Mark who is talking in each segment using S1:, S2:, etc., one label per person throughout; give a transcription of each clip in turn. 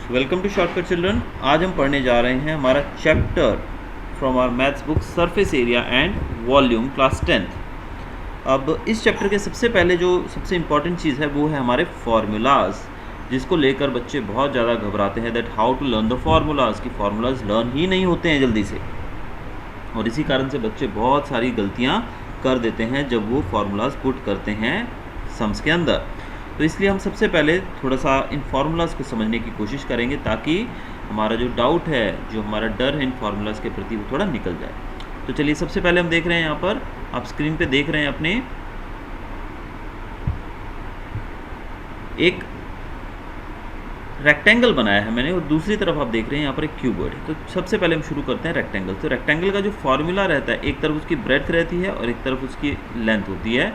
S1: Welcome two shortcut children. आज हम पढ़ने जा रहे हैं हमारा chapter from our maths book surface area and volume class 10th। अब इस चैप्टर के सबसे पहले जो सबसे इम्पॉर्टेंट चीज़ है वो है हमारे फार्मूलाज, जिसको लेकर बच्चे बहुत ज़्यादा घबराते हैं that how to learn the formulas, कि फार्मूलाज लर्न ही नहीं होते हैं जल्दी से, और इसी कारण से बच्चे बहुत सारी गलतियाँ कर देते हैं जब वो फार्मूलाज पुट करते हैं सम्स के अंदर। तो इसलिए हम सबसे पहले थोड़ा सा इन फार्मूलाज को समझने की कोशिश करेंगे ताकि हमारा जो डाउट है, जो हमारा डर है इन फार्मूलाज के प्रति, वो थोड़ा निकल जाए। तो चलिए सबसे पहले हम देख रहे हैं, यहाँ पर आप स्क्रीन पे देख रहे हैं अपने एक रेक्टेंगल बनाया है मैंने, और दूसरी तरफ आप देख रहे हैं यहाँ पर एक क्यूबॉइड है। तो सबसे पहले हम शुरू करते हैं रेक्टेंगल। तो रेक्टेंगल का जो फार्मूला रहता है, एक तरफ उसकी ब्रेड्थ रहती है और एक तरफ उसकी लेंथ होती है।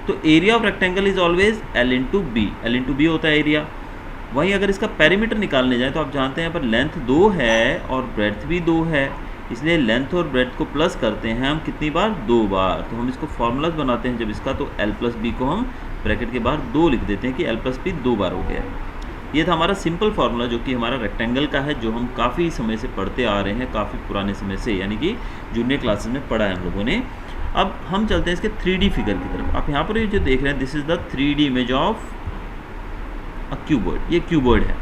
S1: तो area of rectangle is always L into B. L into B होता है एरिया। वहीं अगर इसका पेरीमीटर निकालने जाए तो आप जानते हैं यहाँ पर लेंथ 2 है और ब्रेड्थ भी 2 है, इसलिए लेंथ और ब्रेड्थ को प्लस करते हैं हम कितनी बार? 2 बार। तो हम इसको फार्मूलाज बनाते हैं जब इसका, तो L प्लस बी को हम ब्रैकेट के बाहर 2 लिख देते हैं कि L प्लस बी 2 बार हो गया है। ये था हमारा सिंपल फार्मूला जो कि हमारा रेक्टेंगल का है, जो हम काफ़ी समय से पढ़ते आ रहे हैं, काफ़ी पुराने समय से, यानी कि जूनियर क्लासेस में पढ़ा है हम लोगों ने। अब हम चलते हैं इसके 3D फिगर की तरफ। आप यहाँ पर ये जो देख रहे हैं, this is the 3D image of a cuboid. ये क्यूबॉइड है।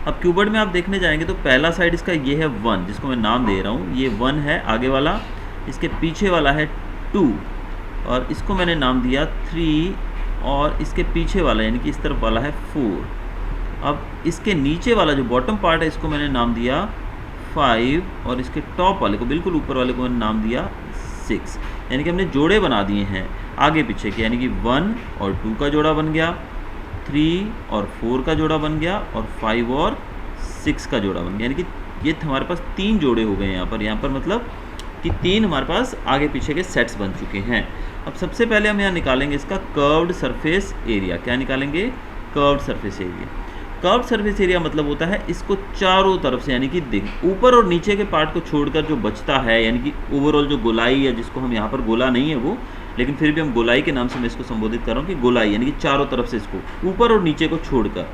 S1: अब क्यूबॉइड में आप देखने जाएंगे तो पहला साइड इसका ये है 1, जिसको मैं नाम दे रहा हूँ, ये 1 है आगे वाला। इसके पीछे वाला है 2 और इसको मैंने नाम दिया 3, और इसके पीछे वाला यानी कि इस तरफ वाला है 4। अब इसके नीचे वाला जो बॉटम पार्ट है, इसको मैंने नाम दिया 5, और इसके टॉप वाले को, बिल्कुल ऊपर वाले को मैंने नाम दिया 6। यानी कि हमने जोड़े बना दिए हैं आगे पीछे के, यानी कि 1 और 2 का जोड़ा बन गया, 3 और 4 का जोड़ा बन गया, और 5 और 6 का जोड़ा बन गया। यानी कि ये हमारे पास 3 जोड़े हो गए हैं यहाँ पर मतलब कि 3 हमारे पास आगे पीछे के सेट्स बन चुके हैं। अब सबसे पहले हम यहाँ निकालेंगे इसका कर्व्ड सरफेस एरिया। क्या निकालेंगे? Curved surface area. Curved surface area मतलब होता है इसको चारों तरफ से, यानी कि ऊपर और नीचे के पार्ट को छोड़कर जो बचता है, यानी कि ओवरऑल जो गोलाई है, जिसको हम यहाँ पर गोला नहीं है वो, लेकिन फिर भी हम गोलाई के नाम से मैं इसको संबोधित कर रहा हूँ कि गोलाई, यानी कि चारों तरफ से इसको ऊपर और नीचे को छोड़कर।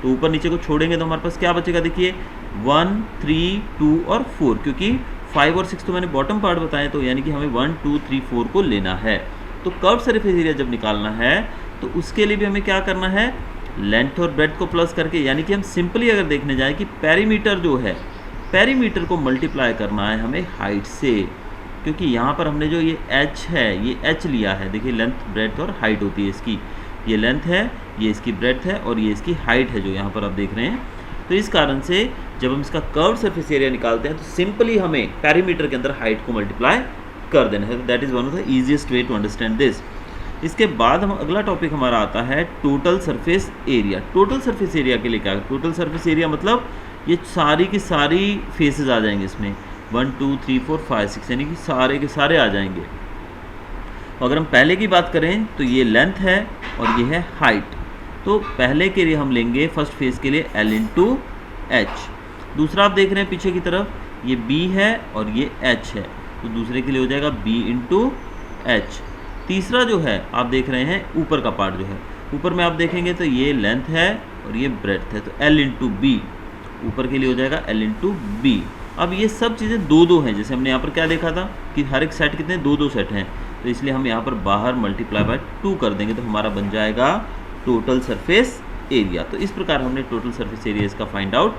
S1: तो ऊपर नीचे को छोड़ेंगे तो हमारे पास क्या बचेगा? देखिए 1, 3, 2 और 4, क्योंकि 5 और 6 तो मैंने बॉटम पार्ट बताए, तो यानी कि हमें 1, 2, 3, 4 को लेना है। तो कर्व सरफेस एरिया जब निकालना है तो उसके लिए भी हमें क्या करना है? लेंथ और ब्रेड्थ को प्लस करके, यानी कि हम सिंपली अगर देखने जाएं कि पेरीमीटर जो है, पेरीमीटर को मल्टीप्लाई करना है हमें हाइट से, क्योंकि यहाँ पर हमने जो ये h है, ये h लिया है। देखिए लेंथ, ब्रेड्थ और हाइट होती है इसकी। ये लेंथ है, ये इसकी ब्रेड्थ है, और ये इसकी हाइट है जो यहाँ पर आप देख रहे हैं। तो इस कारण से जब हम इसका कर्व सरफेस एरिया निकालते हैं तो सिंपली हमें पेरीमीटर के अंदर हाइट को मल्टीप्लाई कर देना है। That is one of the easiest way to understand this. इसके बाद हम अगला टॉपिक हमारा आता है total surface area. Total surface area के लिए क्या? टोटल सरफेस एरिया मतलब ये सारी की सारी फेसेस आ जाएंगे इसमें, 1, 2, 3, 4, 5, 6, यानी कि सारे के सारे आ जाएंगे। अगर हम पहले की बात करें तो ये लेंथ है और ये है हाइट। तो पहले के लिए हम लेंगे फर्स्ट फेस के लिए L इंटू एच। दूसरा आप देख रहे हैं पीछे की तरफ, ये B है और ये H है, तो दूसरे के लिए हो जाएगा B इंटू एच। तीसरा जो है आप देख रहे हैं ऊपर का पार्ट जो है, ऊपर में आप देखेंगे तो ये लेंथ है और ये ब्रेड्थ है, तो L इंटू बी, ऊपर के लिए हो जाएगा L इंटू बी। अब ये सब चीज़ें 2-2 हैं, जैसे हमने यहाँ पर क्या देखा था कि हर एक सेट कितने 2-2 सेट हैं, तो इसलिए हम यहाँ पर बाहर मल्टीप्लाई बाय 2 कर देंगे, तो हमारा बन जाएगा टोटल सरफेस एरिया। तो इस प्रकार हमने टोटल सरफेस एरिया इसका फाइंड आउट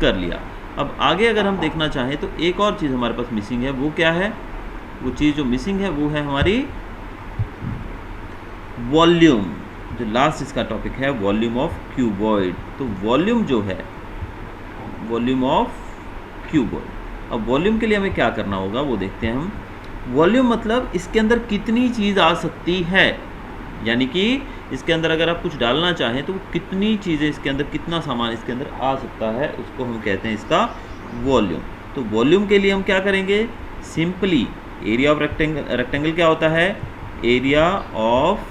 S1: कर लिया। अब आगे अगर हम देखना चाहें तो एक और चीज़ हमारे पास मिसिंग है, वो क्या है? वो चीज़ जो मिसिंग है वो है हमारी वॉल्यूम। जो लास्ट इसका टॉपिक है, वॉल्यूम ऑफ क्यूबॉइड। तो वॉल्यूम जो है, वॉल्यूम ऑफ क्यूबॉइड। अब वॉल्यूम के लिए हमें क्या करना होगा वो देखते हैं हम। वॉल्यूम मतलब इसके अंदर कितनी चीज़ आ सकती है, यानी कि इसके अंदर अगर आप कुछ डालना चाहें तो कितनी चीज़ें इसके अंदर, कितना सामान इसके अंदर आ सकता है, उसको हम कहते हैं इसका वॉल्यूम। तो वॉल्यूम के लिए हम क्या करेंगे? Simply area of rectangle. Rectangle क्या होता है? Area of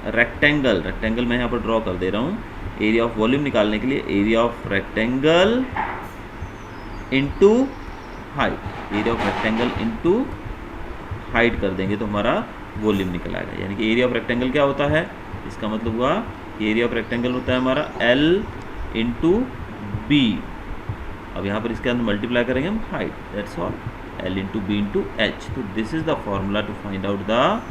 S1: rectangle. रेक्टेंगल मैं यहाँ पर ड्रॉ कर दे रहा हूँ। एरिया ऑफ वॉल्यूम निकालने के लिए area of rectangle into height, area of rectangle into height कर देंगे तो हमारा वॉल्यूम निकल आएगा। यानी कि एरिया ऑफ रेक्टेंगल क्या होता है? इसका मतलब हुआ कि एरिया ऑफ रेक्टेंगल होता है हमारा L इंटू बी। अब यहाँ पर इसके अंदर मल्टीप्लाई करेंगे हम height, that's all, L into B into H. तो this is the formula to find out the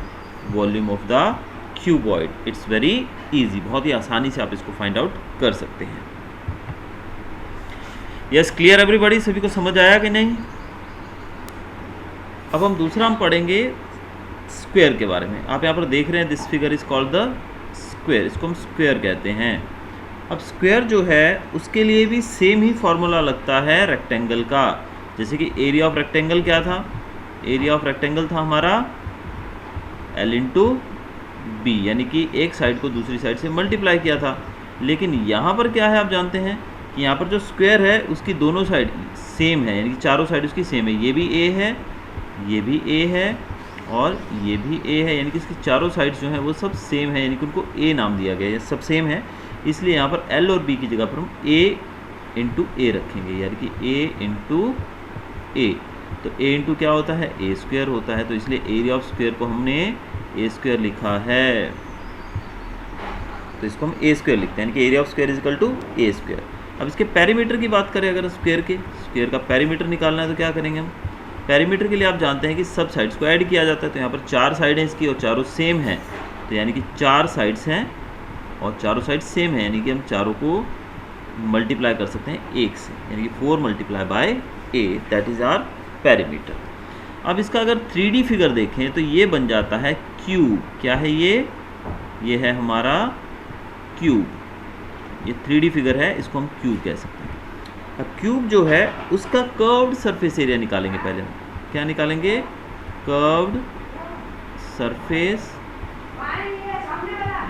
S1: volume of the cuboid. It's very easy, बहुत ही आसानी से आप इसको फाइंड आउट कर सकते हैं। यस, क्लियर एवरीबॉडी, सभी को समझ आया कि नहीं? अब हम दूसरा हम पढ़ेंगे स्क्वायर के बारे में। आप यहाँ पर देख रहे हैं this figure is called the square, इसको हम स्क्वायर कहते हैं। अब स्क्वायर जो है उसके लिए भी सेम ही फॉर्मूला लगता है रेक्टेंगल का। जैसे कि एरिया ऑफ रेक्टेंगल क्या था, एरिया ऑफ रेक्टेंगल था हमारा एल इंटू बी, यानी कि एक साइड को दूसरी साइड से मल्टीप्लाई किया था। लेकिन यहाँ पर क्या है, आप जानते हैं कि यहाँ पर जो स्क्वायर है उसकी दोनों साइड सेम है, यानी कि चारों साइड उसकी सेम है। ये भी ए है, ये भी ए है और ये भी ए है, यानी कि इसकी चारों साइड्स जो हैं वो सब सेम है, यानी कि उनको ए नाम दिया गया है, सब सेम है। इसलिए यहाँ पर एल और बी की जगह पर हम ए इंटू ए रखेंगे, यानी कि ए इंटू ए। तो ए इंटू क्या होता है, ए स्क्वायर होता है। तो इसलिए एरिया ऑफ स्क्वायर को हमने ए स्क्वायर लिखा है, तो इसको हम ए स्क्वायर लिखते हैं, यानी कि area of square is equal to a square. अब इसके पेरीमीटर की बात करें, अगर स्क्वायर का पेरीमीटर निकालना है तो क्या करेंगे हम? पेरीमीटर के लिए आप जानते हैं कि सब साइड्स को ऐड किया जाता है। तो यहाँ पर 4 साइड हैं इसकी और चारों सेम हैं, तो यानी कि 4 साइड्स हैं और चारों साइड सेम है, यानी कि हम चारों को मल्टीप्लाई कर सकते हैं 1 से, यानी कि 4 multiply by a, that is our perimeter. अब इसका अगर 3D फिगर देखें तो ये बन जाता है क्यूब। क्या है ये है हमारा क्यूब। ये 3D फिगर है, इसको हम क्यूब कह सकते हैं। अब क्यूब जो है उसका कर्व्ड सरफेस एरिया निकालेंगे पहले हम। क्या निकालेंगे? Curved surface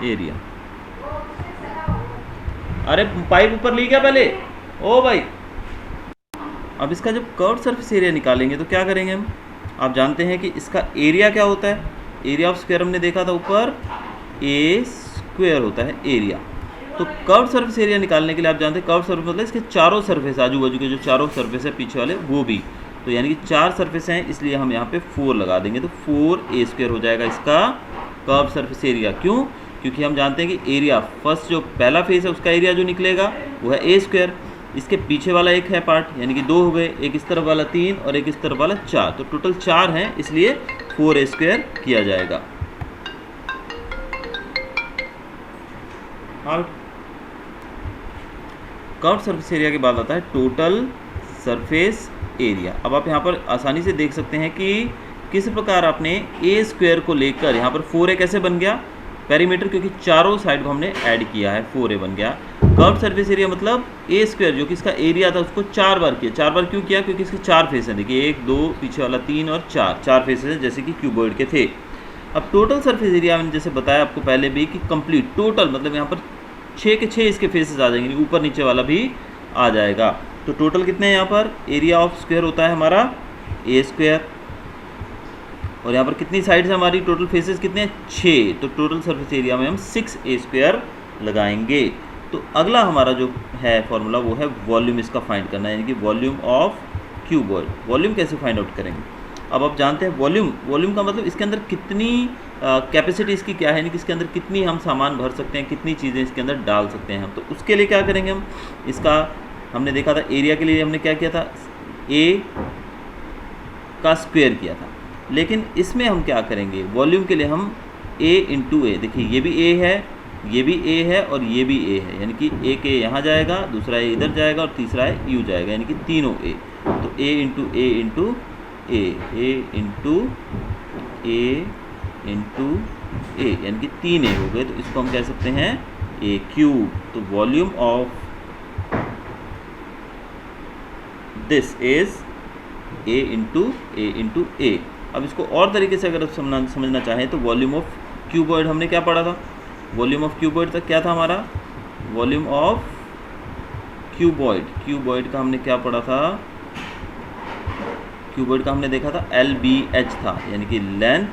S1: area. अरे पाइप ऊपर ली क्या पहले? ओ भाई, अब इसका जब कर्व्ड सरफेस एरिया निकालेंगे तो क्या करेंगे हम? आप जानते हैं कि इसका एरिया क्या होता है, एरिया ऑफ स्क्वायर हमने देखा था ऊपर, ए स्क्वायर होता है एरिया। तो कर्व्ड सरफेस एरिया निकालने के लिए आप जानते हैं कर्व्ड सरफेस मतलब इसके चारों सरफेस, आजू बाजू के जो चारों सरफेस है पीछे वाले वो भी, तो यानी कि 4 सरफेस हैं, इसलिए हम यहाँ पे 4 लगा देंगे। तो 4 ए स्क्वायर हो जाएगा इसका कर्व्ड सरफेस एरिया। क्यों? क्योंकि हम जानते हैं कि एरिया फर्स्ट जो पहला फेस है उसका एरिया जो निकलेगा वो है ए स्क्वायर। इसके पीछे वाला एक है पार्ट, यानी कि 2 हो गए, एक इस तरफ वाला 3 और एक इस तरफ वाला 4, तो टोटल 4 हैं, इसलिए 4 ए स्क्वायर किया जाएगा। कर्व्ड सरफेस एरिया के बाद आता है टोटल सरफेस एरिया। अब आप यहाँ पर आसानी से देख सकते हैं कि किस प्रकार आपने ए स्क्वायर को लेकर यहाँ पर 4a कैसे बन गया पेरीमीटर, क्योंकि चारों साइड को हमने ऐड किया है, 4a बन गया। कर्व्ड सरफेस एरिया मतलब ए स्क्वायर जो कि इसका एरिया था उसको 4 बार किया। 4 बार क्यों किया? क्योंकि इसके 4 फेस हैं, देखिए 1 2 पीछे वाला 3 और 4 फेसेस हैं जैसे कि क्यूबॉइड के थे। अब टोटल सरफेस एरिया मैंने जैसे बताया आपको पहले भी कि कंप्लीट टोटल मतलब यहाँ पर 6 के 6 इसके फेसेस आ जाएंगे, ऊपर नीचे वाला भी आ जाएगा। तो टोटल कितने हैं यहाँ पर? एरिया ऑफ स्क्वायर होता है हमारा ए स्क्वायर, और यहाँ पर कितनी साइड्स हैं हमारी, टोटल फेसेस कितने हैं? 6। तो टोटल सरफेस एरिया में हम 6 ए स्क्वायर लगाएंगे। तो अगला हमारा जो है फॉर्मूला वो है वॉल्यूम इसका फाइंड करना है, यानी कि वॉल्यूम ऑफ क्यूबॉइड। वॉल्यूम कैसे फाइंड आउट करेंगे? अब आप जानते हैं वॉल्यूम का मतलब इसके अंदर कितनी कैपेसिटी इसकी क्या है, यानी कि इसके अंदर कितनी हम सामान भर सकते हैं, कितनी चीज़ें इसके अंदर डाल सकते हैं हम। तो उसके लिए क्या करेंगे हम? इसका हमने देखा था एरिया के लिए हमने क्या किया था, ए का स्क्वायर किया था, लेकिन इसमें हम क्या करेंगे वॉल्यूम के लिए? हम ए इंटू ए, देखिए ये भी ए है, ये भी ए है और ये भी ए है, यानी कि एक ए यहाँ जाएगा, दूसरा ए इधर जाएगा और तीसरा ए यू जाएगा, यानी कि तीनों ए। तो ए इंटू ए इंटू ए, ए इंटू ए इंटू ए, यानी कि 3 ए हो गए। तो इसको हम कह सकते हैं ए क्यूब। तो volume of this is a into a. अब इसको और तरीके से अगर समझना चाहें तो वॉल्यूम ऑफ क्यूबॉइड हमने क्या पढ़ा था? वॉल्यूम ऑफ क्यूबॉइड तक क्या था हमारा? वॉल्यूम ऑफ क्यूबॉइड का हमने क्या पढ़ा था? क्यूबॉइड का हमने देखा था LBH था, यानी कि length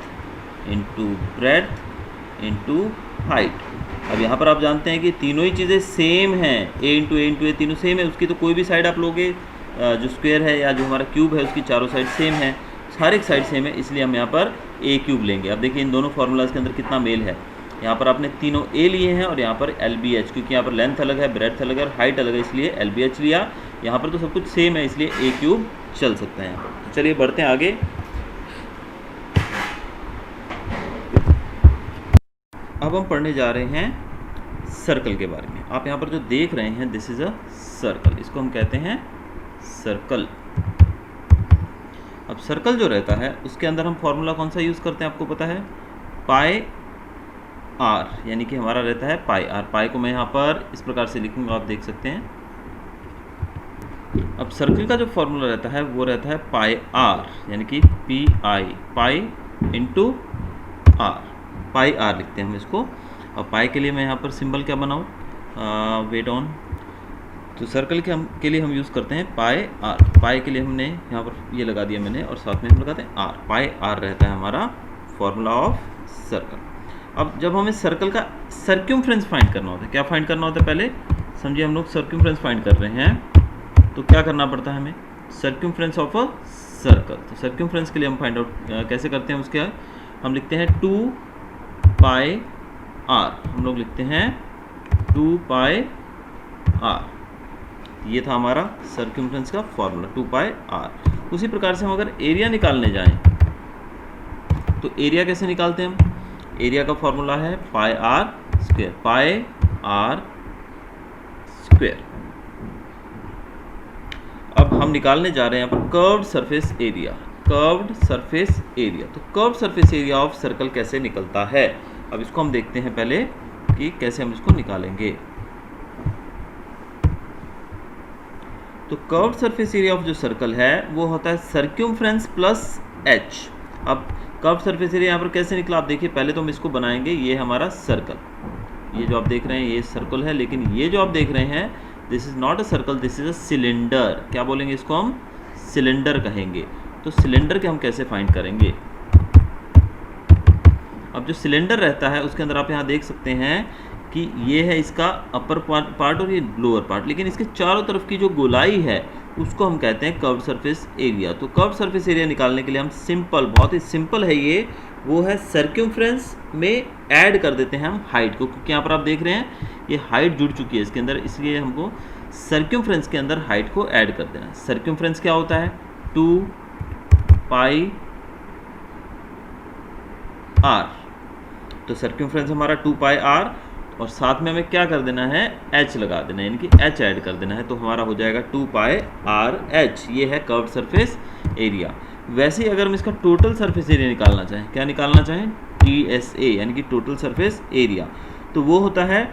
S1: into breadth into height. अब यहाँ पर आप जानते हैं कि तीनों ही चीज़ें सेम हैं, ए इंटू ए तीनों सेम है। उसकी तो कोई भी साइड आप लोगे, जो स्क्वायर है या जो हमारा क्यूब है उसकी चारों साइड सेम है, हर एक साइड सेम है, इसलिए हम यहाँ पर ए क्यूब लेंगे। अब देखिए इन दोनों फार्मूलाज के अंदर कितना मेल है। यहाँ पर आपने तीनों ए लिए हैं और यहाँ पर एल बी एच, क्योंकि यहाँ पर लेंथ अलग है, ब्रेड्थ अलग है और हाइट अलग है, इसलिए एल बी एच लिया। यहाँ पर तो सब कुछ सेम है, इसलिए ए क्यूब चल सकता है यहाँ पर। तो चलिए बढ़ते हैं आगे। अब हम पढ़ने जा रहे हैं सर्कल के बारे में। आप यहाँ पर जो देख रहे हैं, दिस इज अ सर्कल, इसको हम कहते हैं सर्कल। अब सर्कल जो रहता है उसके अंदर हम फॉर्मूला कौन सा यूज़ करते हैं, आपको पता है, पाई आर, यानी कि हमारा रहता है पाई आर। पाई को मैं यहाँ पर इस प्रकार से लिखूंगा, आप देख सकते हैं। अब सर्कल का जो फॉर्मूला रहता है वो रहता है पाई आर, यानी कि P I, pi into r, pi r लिखते हैं हम इसको। और पाई के लिए मैं यहाँ पर सिंबल क्या बनाऊँ, वेट ऑन। तो सर्कल के लिए हम यूज़ करते हैं पाई आर। पाई के लिए हमने यहाँ पर ये लगा दिया मैंने, और साथ में हम लगाते हैं आर। पाई आर रहता है हमारा फॉर्मूला ऑफ सर्कल। अब जब हमें सर्कल का सर्क्यूमफ्रेंस फाइंड करना होता है, क्या फाइंड करना होता है, पहले समझिए हम लोग सर्क्यूमफ्रेंस फाइंड कर रहे हैं, तो क्या करना पड़ता है हमें, सर्क्यूमफ्रेंस ऑफ अ सर्कल। तो सर्क्यूमफ्रेंस के लिए हम फाइंड आउट कैसे करते हैं, उसके हम लिखते हैं 2 पाई आर, हम लोग लिखते हैं 2 पाई आर। ये था हमारा सर्क्यूमफ्रेंस का फॉर्मूला 2 पाई आर। उसी प्रकार से हम अगर एरिया निकालने जाएं तो एरिया कैसे निकालते हैं हम, एरिया का फॉर्मूला है pi r square, pi r square. अब हम निकालने जा रहे हैं यहाँ पर curved surface area, curved surface area. तो curved surface area of circle कैसे निकलता है, अब इसको हम देखते हैं पहले कि कैसे हम इसको निकालेंगे। तो कर्व्ड सरफेस एरिया ऑफ जो सर्कल है वो होता है सर्क्यूमफ्रेंस प्लस एच। अब कर्व्ड सरफेस एरिया यहाँ पर कैसे निकला, आप देखिए। पहले तो हम इसको बनाएंगे, ये हमारा सर्कल, ये जो आप देख रहे हैं ये सर्कल है, लेकिन ये जो आप देख रहे हैं this is not a circle, this is a cylinder. क्या बोलेंगे इसको, हम सिलेंडर कहेंगे। तो सिलेंडर के हम कैसे फाइंड करेंगे, अब जो सिलेंडर रहता है उसके अंदर आप यहाँ देख सकते हैं कि ये है इसका अपर पार्ट और ये लोअर पार्ट, लेकिन इसके चारों तरफ की जो गोलाई है उसको हम कहते हैं कर्व्ड सरफेस एरिया। तो कर्व्ड सरफेस एरिया निकालने के लिए हम सिंपल, बहुत ही सिंपल है ये, वो है सर्क्यूमफ्रेंस में ऐड कर देते हैं हम हाइट को, क्योंकि यहाँ पर आप देख रहे हैं ये हाइट जुड़ चुकी है इसके अंदर, इसलिए हमको सर्क्यूमफ्रेंस के अंदर हाइट को ऐड कर देना है। सर्क्यूमफ्रेंस क्या होता है, 2 पाई आर। तो सर्क्यूमफ्रेंस हमारा 2 पाई आर, और साथ में हमें क्या कर देना है, एच लगा देना है, यानी कि एच ऐड कर देना है। तो हमारा हो जाएगा 2 पाई आर एच, ये है कर्व्ड सरफेस एरिया। वैसे ही अगर हम इसका टोटल सरफेस एरिया निकालना चाहें, क्या निकालना चाहें, TSA, यानी कि टोटल सरफेस एरिया, तो वो होता है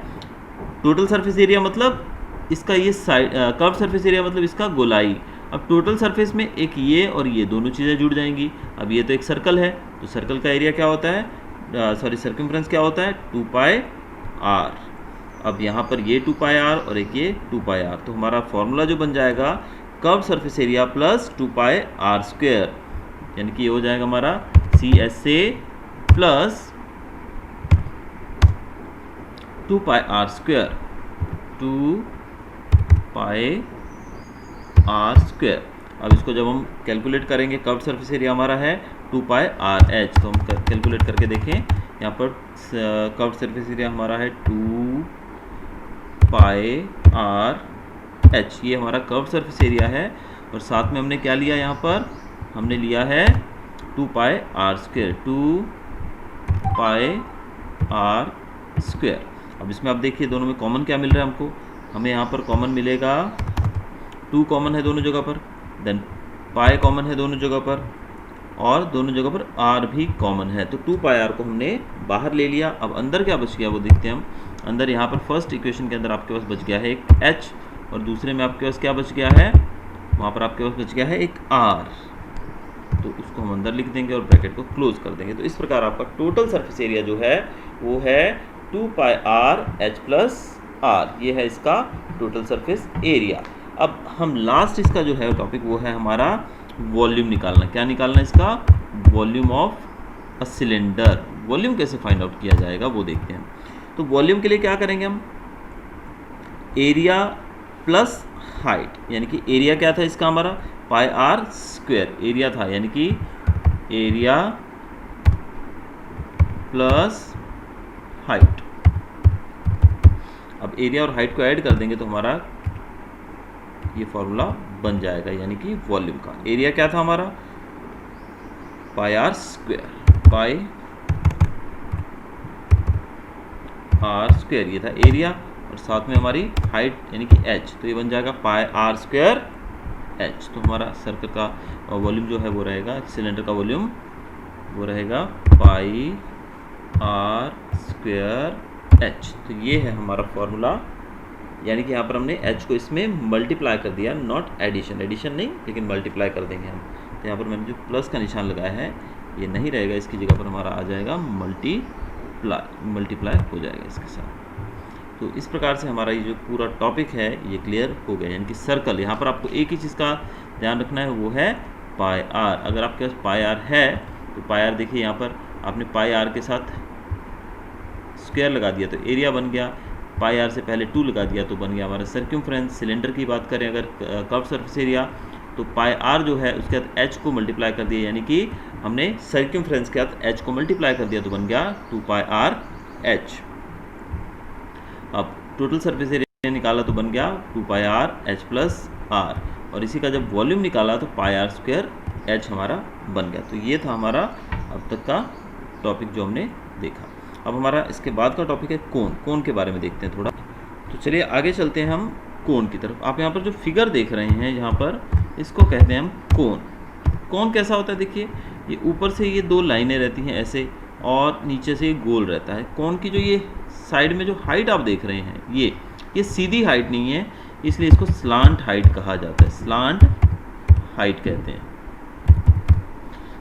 S1: टोटल सरफेस एरिया मतलब इसका ये साइड, कर्व्ड सरफेस एरिया मतलब इसका गोलाई। अब टोटल सरफेस में एक ये और ये दोनों चीज़ें जुड़ जाएंगी। अब ये तो एक सर्कल है, तो सर्कल का एरिया क्या होता है, सर्कमफ्रेंस क्या होता है, 2 पाई आर। अब यहाँ पर ये 2 पाई आर और एक ये 2 पाई आर, तो हमारा फॉर्मूला जो बन जाएगा curved surface area plus 2 pi r square, यानी कि ये हो जाएगा हमारा CSA plus 2 pi r square, 2 pi r square. अब इसको जब हम कैलकुलेट करेंगे, कर्व्ड सरफेस एरिया हमारा है 2 पाई आर एच, तो हम कैलकुलेट करके देखें, यहाँ पर कर्व्ड सरफेस एरिया हमारा है 2 पाई आर एच, ये हमारा कर्व्ड सरफेस एरिया है। और साथ में हमने क्या लिया, यहाँ पर हमने लिया है 2 pi r square, 2 pi r square. अब इसमें आप देखिए दोनों में कॉमन क्या मिल रहा है हमको, हमें यहाँ पर कॉमन मिलेगा 2 कॉमन है दोनों जगह पर, देन पाई कॉमन है दोनों जगह पर, और दोनों जगह पर आर भी कॉमन है। तो 2 पाई आर को हमने बाहर ले लिया। अब अंदर क्या बच गया वो देखते हैं हम। अंदर यहाँ पर फर्स्ट इक्वेशन के अंदर आपके पास बच गया है एक एच, और दूसरे में आपके पास क्या बच गया है, वहाँ पर आपके पास बच गया है एक आर, तो उसको हम अंदर लिख देंगे और ब्रैकेट को क्लोज कर देंगे। तो इस प्रकार आपका टोटल सरफेस एरिया जो है वो है 2 pi R H plus are, ये है इसका टोटल सरफेस एरिया। अब हम लास्ट इसका जो है टॉपिक वो है हमारा वॉल्यूम निकालना। क्या निकालना है इसका, volume of a cylinder. Volume कैसे फाइंड आउट किया जाएगा वो देखते हैं। तो वॉल्यूम के लिए क्या करेंगे हम, एरिया प्लस हाइट, यानी कि एरिया क्या था इसका हमारा पाई आर स्क्वायर एरिया था, यानी कि एरिया प्लस हाइट। अब एरिया और हाइट को ऐड कर देंगे तो हमारा ये फॉर्मूला बन जाएगा, यानी कि वॉल्यूम का। एरिया क्या था हमारा, pi r square, pi r square ये था एरिया, और साथ में हमारी हाइट यानी कि एच, तो ये बन जाएगा पाई आर स्क्वायर एच। तो हमारा सर्कल का वॉल्यूम जो है वो रहेगा, सिलेंडर का वॉल्यूम वो रहेगा पाई आर स्क्वायर एच। तो ये है हमारा फॉर्मूला, यानी कि यहाँ पर हमने एच को इसमें मल्टीप्लाई कर दिया, नॉट एडिशन, एडिशन नहीं लेकिन मल्टीप्लाई कर देंगे हम। तो यहाँ पर मैंने जो प्लस का निशान लगाया है ये नहीं रहेगा, इसकी जगह पर हमारा आ जाएगा मल्टीप्लाई हो जाएगा इसके साथ। तो इस प्रकार से हमारा ये जो पूरा टॉपिक है ये क्लियर हो गया, यानी कि सर्कल। यहाँ पर आपको एक ही चीज़ का ध्यान रखना है, वो है पाई आर। अगर आपके पास पाई आर है तो पाई आर देखिए यहाँ पर आपने पाई आर के साथ स्क्वायर लगा दिया तो एरिया बन गया, पाई आर से पहले 2 लगा दिया तो बन गया हमारा सर्कमफ्रेंस। सिलेंडर की बात करें अगर कर्व सरफेस एरिया, तो पाई आर जो है उसके साथ एच को मल्टीप्लाई कर दिया, यानी कि हमने सर्कमफ्रेंस के साथ एच को मल्टीप्लाई कर दिया तो बन गया 2 पाई आर एच। अब टोटल सरफेस एरिया निकाला तो बन गया 2 pi R H plus are, और इसी का जब वॉल्यूम निकाला तो पाई आर स्क्वायर एच हमारा बन गया। तो ये था हमारा अब तक का टॉपिक जो हमने देखा। अब हमारा इसके बाद का टॉपिक है कोण। कोण के बारे में देखते हैं थोड़ा। तो चलिए आगे चलते हैं हम कोण की तरफ। आप यहाँ पर जो फिगर देख रहे हैं यहाँ पर, इसको कहते हैं हम कोण। कोण कैसा होता है, देखिए ये ऊपर से ये 2 लाइनें रहती हैं ऐसे, और नीचे से ये गोल रहता है। कोण की जो ये साइड में जो हाइट आप देख रहे हैं ये सीधी हाइट नहीं है, इसलिए इसको स्लांट हाइट कहा जाता है, स्लांट हाइट कहते हैं।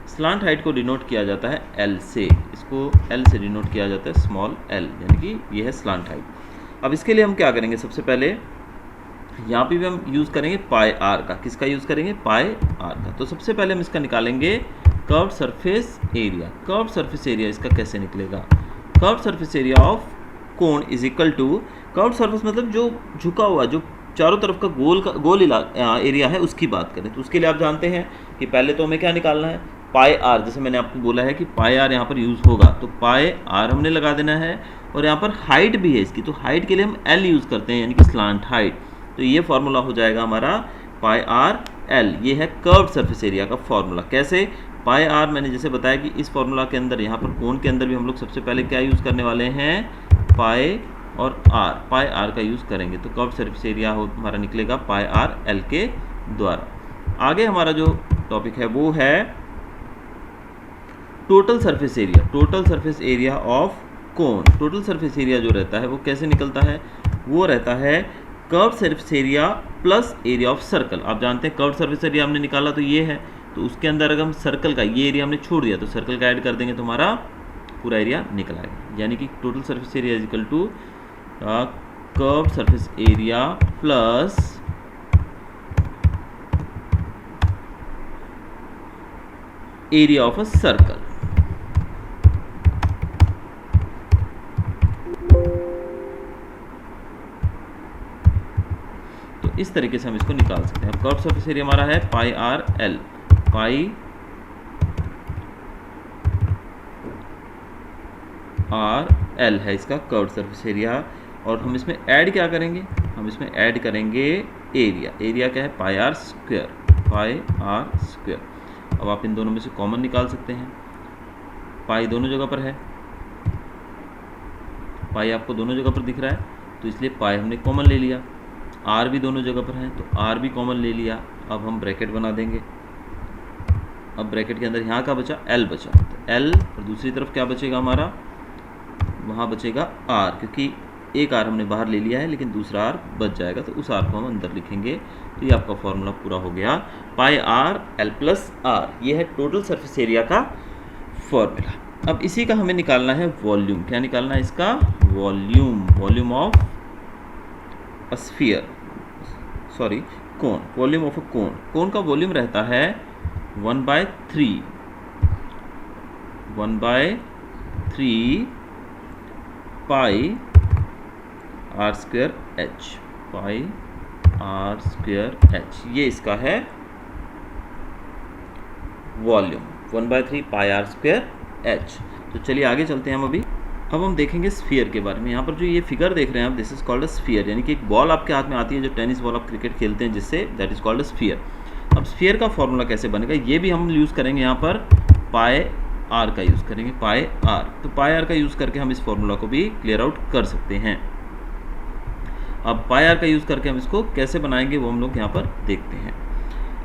S1: स्लांट हाइट को डिनोट किया जाता है एल से, इसको एल से डिनोट किया जाता है, स्मॉल एल, यानी कि ये है स्लांट हाइट। अब इसके लिए हम क्या करेंगे, सबसे पहले यहाँ पे भी हम यूज़ करेंगे पाई आर का। किसका यूज़ करेंगे, पाई आर का। तो सबसे पहले हम इसका निकालेंगे curved surface area. Curved surface area इसका कैसे निकलेगा, curved surface area of cone is equal to, curved surface मतलब जो झुका हुआ, जो चारों तरफ का गोल एरिया है उसकी बात करें तो उसके लिए आप जानते हैं कि पहले तो हमें क्या निकालना है, पाई आर। जैसे मैंने आपको बोला है कि पाई आर यहाँ पर यूज़ होगा, तो पाई आर हमने लगा देना है, और यहाँ पर हाइट भी है इसकी, तो हाइट के लिए हम एल यूज़ करते हैं, यानी कि स्लांट हाइट। तो ये फॉर्मूला हो जाएगा हमारा पाई आर एल। ये है कर्व्ड सरफेस एरिया का फॉर्मूला। कैसे, पाई आर मैंने जैसे बताया कि इस फॉर्मूला के अंदर, यहाँ पर कोण के अंदर भी हम लोग सबसे पहले क्या यूज़ करने वाले हैं, पाई और आर, पाई आर का यूज़ करेंगे। तो कर्व्ड सरफेस एरिया हमारा निकलेगा पाई आर एल के द्वारा। आगे हमारा जो टॉपिक है वो है total surface area. Total surface area of कोण। टोटल सरफेस एरिया जो रहता है वो कैसे निकलता है, वो रहता है curved surface area plus area of circle. आप जानते हैं कर्व्ड सरफेस एरिया हमने निकाला तो ये है, तो उसके अंदर अगर हम सर्कल का ये एरिया हमने छोड़ दिया तो सर्कल का ऐड कर देंगे तो हमारा पूरा एरिया निकल आएगा। यानी कि total surface area is equal to curved surface area plus area of a circle. तो इस तरीके से हम इसको निकाल सकते हैं। अब कर्व्ड सरफेस एरिया हमारा है पाई आर एल, पाई आर एल है इसका कर्व्ड सरफेस एरिया। और हम इसमें ऐड क्या करेंगे, हम इसमें ऐड करेंगे एरिया। एरिया क्या है, pi r square, pi r square. अब आप इन दोनों में से कॉमन निकाल सकते हैं। पाई दोनों जगह पर है, पाई आपको दोनों जगह पर दिख रहा है तो इसलिए पाई हमने कॉमन ले लिया। आर भी दोनों जगह पर है तो आर भी कॉमन ले लिया। अब हम ब्रैकेट बना देंगे। अब ब्रैकेट के अंदर यहाँ का बचा, एल बचा, तो एल, और दूसरी तरफ क्या बचेगा हमारा, वहाँ बचेगा आर, क्योंकि एक आर हमने बाहर ले लिया है लेकिन दूसरा आर बच जाएगा, तो उस आर को हम अंदर लिखेंगे। तो ये आपका फॉर्मूला पूरा हो गया, पाई आर एल प्लस आर। ये है टोटल सरफेस एरिया का फॉर्मूला। अब इसी का हमें निकालना है वॉल्यूम। क्या निकालना है इसका, volume, volume of a sphere, sorry cone, volume of a cone. Cone का वॉल्यूम रहता है 1/3 pi r square H, pi r square H. ये इसका है volume, 1/3 pi r square H. तो चलिए आगे चलते हैं हम अभी। अब हम देखेंगे स्फीयर के बारे में। यहाँ पर जो ये फिगर देख रहे हैं आप, this is called a sphere, यानी कि एक बॉल आपके हाथ में आती है, जो टेनिस बॉल आप क्रिकेट खेलते हैं जिससे, that is called a sphere. अब स्फीयर का फॉर्मूला कैसे बनेगा, ये भी हम यूज़ करेंगे यहाँ पर पाई आर का यूज़ करेंगे, पाई आर। तो पाई आर का यूज़ करके हम इस फॉर्मूला को भी क्लियर आउट कर सकते हैं। अब पाई आर का यूज़ करके हम इसको कैसे बनाएंगे वो हम लोग यहाँ पर देखते हैं।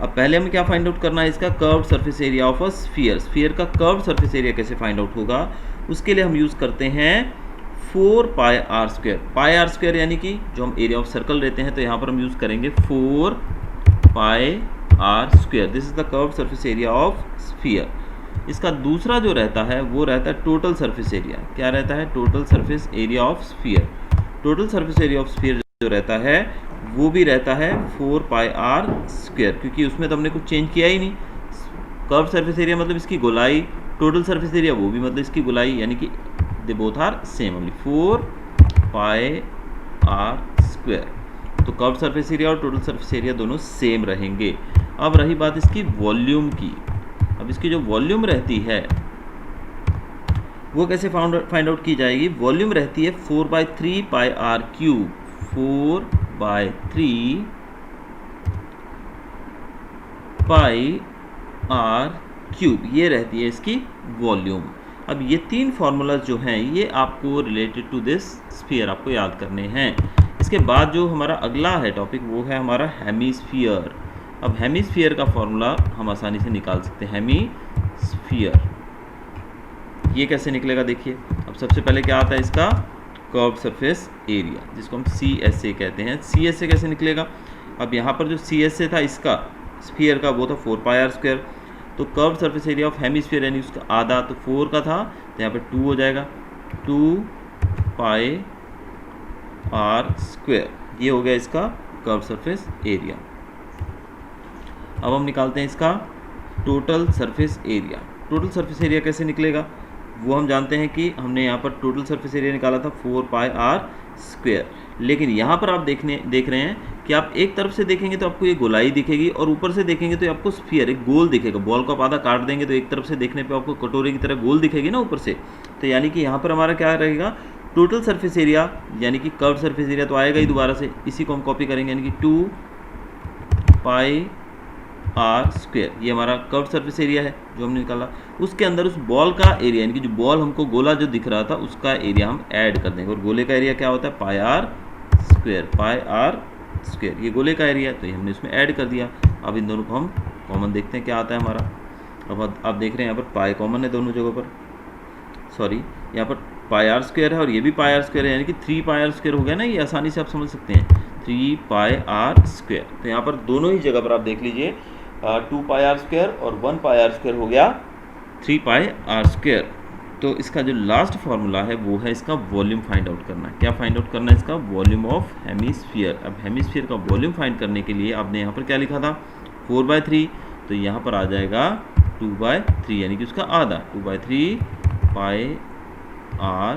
S1: अब पहले हमें क्या फाइंड आउट करना है, इसका curved surface area of a sphere. Sphere का कर्व्ड सरफेस एरिया कैसे फाइंड आउट होगा, उसके लिए हम यूज़ करते हैं 4 pi r square. Pi r square यानी कि जो हम एरिया ऑफ सर्कल लेते हैं, तो यहाँ पर हम यूज़ करेंगे 4 pi r square. This is the curved surface area of sphere. इसका दूसरा जो रहता है वो रहता है टोटल सरफेस एरिया। क्या रहता है, total surface area of sphere. Total surface area of sphere जो रहता है वो भी रहता है 4 पाई आर स्क्वायर, क्योंकि उसमें तो हमने कुछ चेंज किया ही नहीं। कर्व सरफेस एरिया मतलब इसकी गोलाई, टोटल सरफेस एरिया वो भी मतलब इसकी गोलाई, यानी कि they both are same only 4 pi r square. तो कर्व सरफेस एरिया और टोटल सरफेस एरिया दोनों सेम रहेंगे। अब रही बात इसकी वॉल्यूम की। अब इसकी जो वॉल्यूम रहती है वो कैसे फाइंड आउट की जाएगी, वॉल्यूम रहती है 4/3 pi r cube, 4/3 pi r cube, ये रहती है इसकी वॉल्यूम। अब ये तीन फार्मूलाज जो हैं ये आपको रिलेटेड टू दिस स्फीयर आपको याद करने हैं। इसके बाद जो हमारा अगला है टॉपिक वो है हमारा हेमीस्फीयर। अब हेमीस्फीयर का फॉर्मूला हम आसानी से निकाल सकते हैं। हेमीस्फीयर ये कैसे निकलेगा, देखिए। अब सबसे पहले क्या आता है, इसका कर्व्ड सरफेस एरिया, जिसको हम CSA कहते हैं। CSA कैसे निकलेगा, अब यहाँ पर जो CSA था इसका स्फीयर का वो था 4 पाई आर स्क्वायर। तो curved surface area of hemisphere यानी उसका आधा, तो 4 का था तो यहाँ पे 2 हो जाएगा, 2 पाई आर स्क्वायर। ये हो गया इसका कर्व्ड सरफेस एरिया। अब हम निकालते हैं इसका total surface area. Total surface area कैसे निकलेगा वो हम जानते हैं कि हमने यहाँ पर टोटल सरफेस एरिया निकाला था 4 पाई आर स्क्वायर। लेकिन यहाँ पर आप देख रहे हैं कि आप एक तरफ से देखेंगे तो आपको ये गोलाई दिखेगी, और ऊपर से देखेंगे तो आपको स्फीयर, एक गोल दिखेगा। बॉल को आप आधा काट देंगे तो एक तरफ से देखने पे आपको कटोरे की तरह गोल दिखेगी ना ऊपर से। तो यानी कि यहाँ पर हमारा क्या रहेगा, टोटल सरफेस एरिया यानी कि कर्व सरफेस एरिया तो आएगा ही दोबारा से, इसी को हम कॉपी करेंगे, यानी कि 2 पाई आर स्क्वायर। ये हमारा कर्व सरफेस एरिया है जो हमने निकाला। उसके अंदर उस बॉल का एरिया यानी कि जो बॉल हमको गोला जो दिख रहा था उसका एरिया हम ऐड कर देंगे, और गोले का एरिया क्या होता है, pi r square. Pi r square ये गोले का एरिया है, तो ये हमने इसमें ऐड कर दिया। अब इन दोनों को हम कॉमन देखते हैं क्या आता है हमारा। अब आप देख रहे हैं यहाँ पर पाई कॉमन है दोनों जगहों पर, सॉरी यहाँ पर पाई आर स्क्वायर है और ये भी पाई आर स्क्वायर है, यानी कि 3 पाई आर स्क्वायर हो गया ना, ये आसानी से आप समझ सकते हैं, 3 पाई आर स्क्वायर। तो यहाँ पर दोनों ही जगह पर आप देख लीजिए 2 पाई आर स्क्वायर और 1 पाई आर स्क्वायर हो गया 3 पाई आर स्क्वायर। तो इसका जो लास्ट फार्मूला है वो है इसका वॉल्यूम फाइंड आउट करना। क्या फाइंड आउट करना है, इसका वॉल्यूम ऑफ हेमीस्फीयर। अब हेमीस्फीयर का वॉल्यूम फाइंड करने के लिए आपने यहाँ पर क्या लिखा था, 4/3, तो यहाँ पर आ जाएगा 2/3 यानी कि उसका आधा, 2/3 पाई आर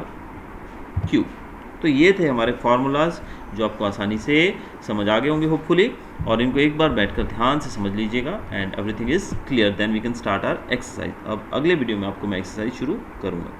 S1: क्यूब। तो ये थे हमारे फार्मूलाज जो आपको आसानी से समझ आ गए होंगे होपफुली, और इनको एक बार बैठकर ध्यान से समझ लीजिएगा and everything is clear, then we can start our exercise. अब अगले वीडियो में आपको मैं एक्सरसाइज शुरू करूँगा।